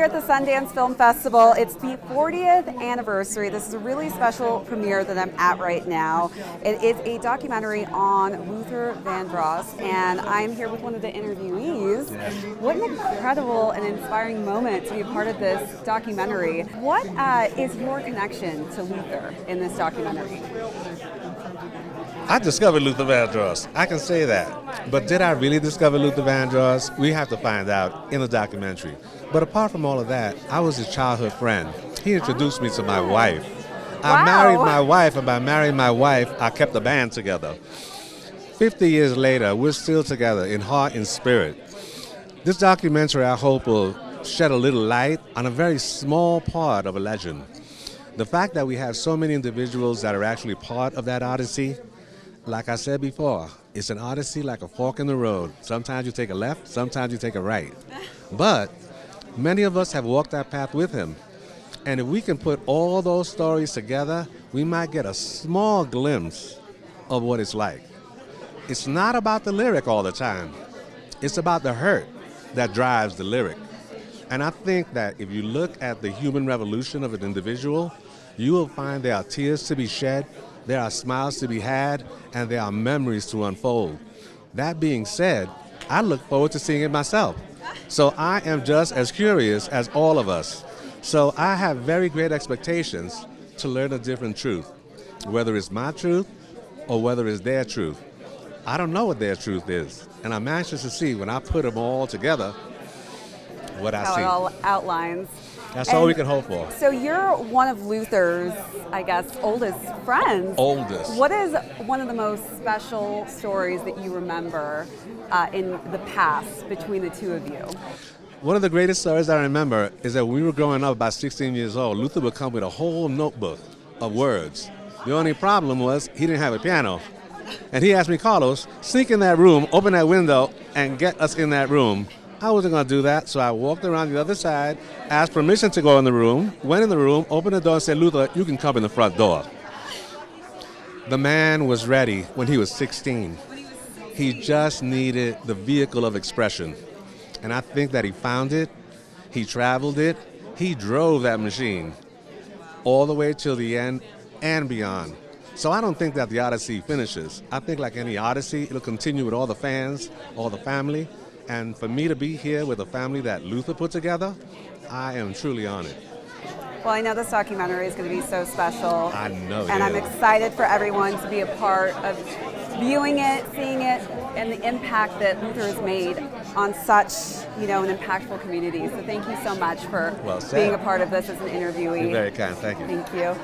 here at the Sundance Film Festival. It's the 40th anniversary. This is a really special premiere that I'm at right now. It is a documentary on Luther Vandross, and I'm here with one of the interviewees. What an incredible and inspiring moment to be a part of this documentary. What is your connection to Luther in this documentary? I discovered Luther Vandross. I can say that. But did I really discover Luther Vandross? We have to find out in the documentary. But apart from all of that, I was his childhood friend. He introduced me to my wife. Wow. I married my wife, and by marrying my wife, I kept the band together. 50 years later, we're still together in heart and spirit. This documentary, I hope, will shed a little light on a very small part of a legend. The fact that we have so many individuals that are actually part of that odyssey, like I said before, it's an odyssey like a fork in the road. Sometimes you take a left, sometimes you take a right. But many of us have walked that path with him. And if we can put all those stories together, we might get a small glimpse of what it's like. It's not about the lyric all the time. It's about the hurt that drives the lyric. And I think that if you look at the human revolution of an individual, you will find there are tears to be shed, there are smiles to be had, and there are memories to unfold. That being said, I look forward to seeing it myself. So I am just as curious as all of us. So I have very great expectations to learn a different truth, whether it's my truth or whether it's their truth. I don't know what their truth is, and I'm anxious to see when I put them all together what I see. How it all outlines. That's all we can hope for. So you're one of Luther's, I guess, oldest friends. Oldest. What is one of the most special stories that you remember in the past between the two of you? One of the greatest stories I remember is that when we were growing up, about 16 years old, Luther would come with a whole notebook of words. The only problem was he didn't have a piano. And he asked me, Carlos, sneak in that room, open that window, and get us in that room. I wasn't going to do that, so I walked around the other side, asked permission to go in the room, went in the room, opened the door and said, Luther, you can come in the front door. The man was ready when he was 16. He just needed the vehicle of expression. And I think that he found it, he traveled it, he drove that machine all the way till the end and beyond. So I don't think that the Odyssey finishes. I think like any Odyssey, it'll continue with all the fans, all the family. And for me to be here with a family that Luther put together, I am truly honored. Well, I know this documentary is going to be so special. I know. And I'm excited for everyone to be a part of viewing it, seeing it, and the impact that Luther has made on such, an impactful community. So thank you so much for being a part of this as an interviewee. You're very kind. Thank you. Thank you.